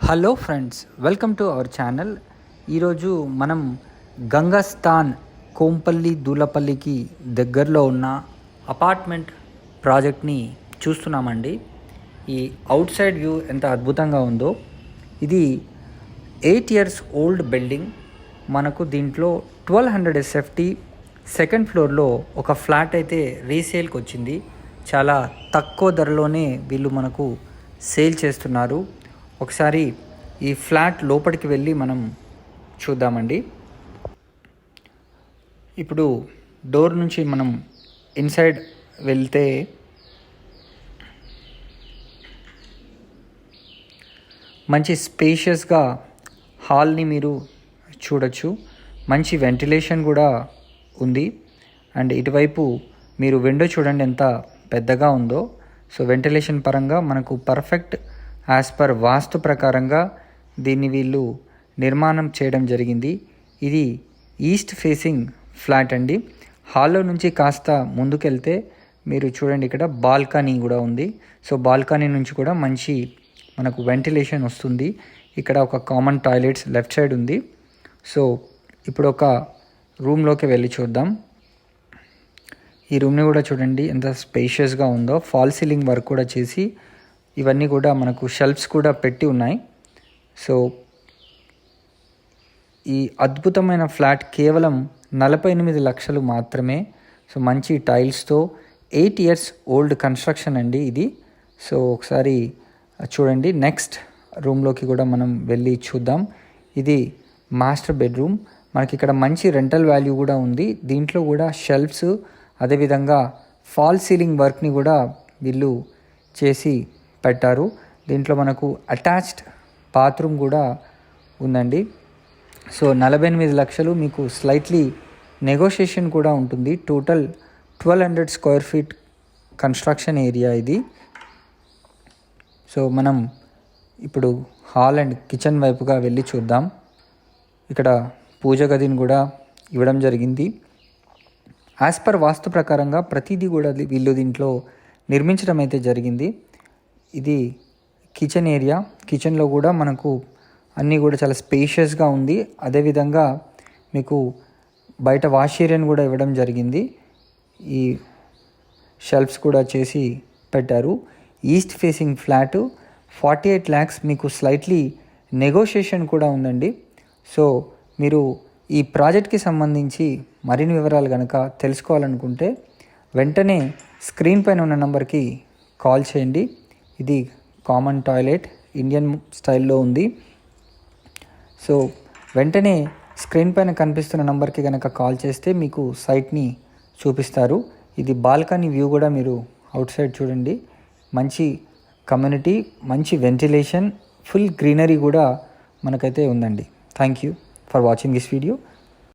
Hello friends, welcome to our channel. ఈరోజు మనం గంగస్థాన్ కోంపల్లి దూలపల్లికి దగ్గరలో ఉన్న అపార్ట్మెంట్ ప్రాజెక్ట్ని చూస్తున్నామండి. ఈ అవుట్ సైడ్ వ్యూ ఎంత అద్భుతంగా ఉందో. ఇది 8 years ఓల్డ్ బిల్డింగ్. మనకు దీంట్లో 1200 SFT సెకండ్ ఫ్లోర్లో ఒక ఫ్లాట్ అయితే రీసేల్కి వచ్చింది. చాలా తక్కువ ధరలోనే వీళ్ళు మనకు సేల్ చేస్తున్నారు. ఒకసారి ఈ ఫ్లాట్ లోపలికి వెళ్ళి మనం చూద్దామండి. ఇప్పుడు డోర్ నుంచి మనం ఇన్సైడ్ వెళ్తే మంచి స్పేషియస్గా హాల్ని మీరు చూడొచ్చు. మంచి వెంటిలేషన్ కూడా ఉంది. అండ్ ఇటువైపు మీరు విండో చూడండి ఎంత పెద్దగా ఉందో. సో వెంటిలేషన్ పరంగా మనకు పర్ఫెక్ట్ యాజ్ పర్ వాస్తు ప్రకారంగా దీన్ని వీళ్ళు నిర్మాణం చేయడం జరిగింది. ఇది ఈస్ట్ ఫేసింగ్ ఫ్లాట్ అండి. హాల్లో నుంచి కాస్త ముందుకెళ్తే మీరు చూడండి, ఇక్కడ బాల్కనీ కూడా ఉంది. సో బాల్కనీ నుంచి కూడా మంచి మనకు వెంటిలేషన్ వస్తుంది. ఇక్కడ ఒక కామన్ టాయిలెట్స్ లెఫ్ట్ సైడ్ ఉంది. సో ఇప్పుడు ఒక రూమ్లోకి వెళ్ళి చూద్దాం. ఈ రూమ్ని కూడా చూడండి ఎంత స్పేషియస్గా ఉందో. ఫాల్ సీలింగ్ వర్క్ కూడా చేసి ఇవన్నీ కూడా మనకు షెల్ఫ్స్ కూడా పెట్టి ఉన్నాయి. సో ఈ అద్భుతమైన ఫ్లాట్ కేవలం 48 లక్షలు మాత్రమే. సో మంచి టైల్స్తో 8 years ఓల్డ్ కన్స్ట్రక్షన్ అండి ఇది. సో ఒకసారి చూడండి. నెక్స్ట్ రూమ్లోకి కూడా మనం వెళ్ళి చూద్దాం. ఇది మాస్టర్ బెడ్రూమ్. మనకి ఇక్కడ మంచి రెంటల్ వాల్యూ కూడా ఉంది. దీంట్లో కూడా షెల్ఫ్స్, అదేవిధంగా ఫాల్ సీలింగ్ వర్క్ని కూడా వీళ్ళు చేసి పెట్టారు. దీంట్లో మనకు అటాచ్డ్ బాత్రూమ్ కూడా ఉందండి. సో 48 లక్షలు మీకు స్లైట్లీ నెగోషియేషన్ కూడా ఉంటుంది. Total 1200 square feet construction area ఇది. సో మనం ఇప్పుడు హాల్ అండ్ కిచెన్ వైపుగా వెళ్ళి చూద్దాం. ఇక్కడ పూజ గదిని కూడా ఇవ్వడం జరిగింది. యాజ్ పర్ వాస్తు ప్రకారంగా ప్రతిదీ కూడా వీళ్ళు దీంట్లో నిర్మించడం అయితే జరిగింది. ఇది కిచెన్ ఏరియా. కిచెన్లో కూడా మనకు అన్నీ కూడా చాలా స్పేషియస్గా ఉంది. అదేవిధంగా మీకు బయట వాష్ ఏరియాని కూడా ఇవ్వడం జరిగింది. ఈ షెల్ఫ్స్ కూడా చేసి పెట్టారు. ఈస్ట్ ఫేసింగ్ ఫ్లాట్ 48 lakhs మీకు స్లైట్లీ నెగోషియేషన్ కూడా ఉందండి. సో మీరు ఈ ప్రాజెక్ట్కి సంబంధించి మరిన్ని వివరాలు కనుక తెలుసుకోవాలనుకుంటే వెంటనే స్క్రీన్ పైన ఉన్న నెంబర్కి కాల్ చేయండి. ఇది కామన్ టాయిలెట్ ఇండియన్ స్టైల్లో ఉంది. సో వెంటనే స్క్రీన్ పైన కనిపిస్తున్న నెంబర్కి కనుక కాల్ చేస్తే మీకు సైట్ని చూపిస్తారు. ఇది బాల్కనీ వ్యూ కూడా మీరు అవుట్ సైడ్ చూడండి. మంచి కమ్యూనిటీ, మంచి వెంటిలేషన్, ఫుల్ గ్రీనరీ కూడా మనకైతే ఉందండి. Thank you for watching this video.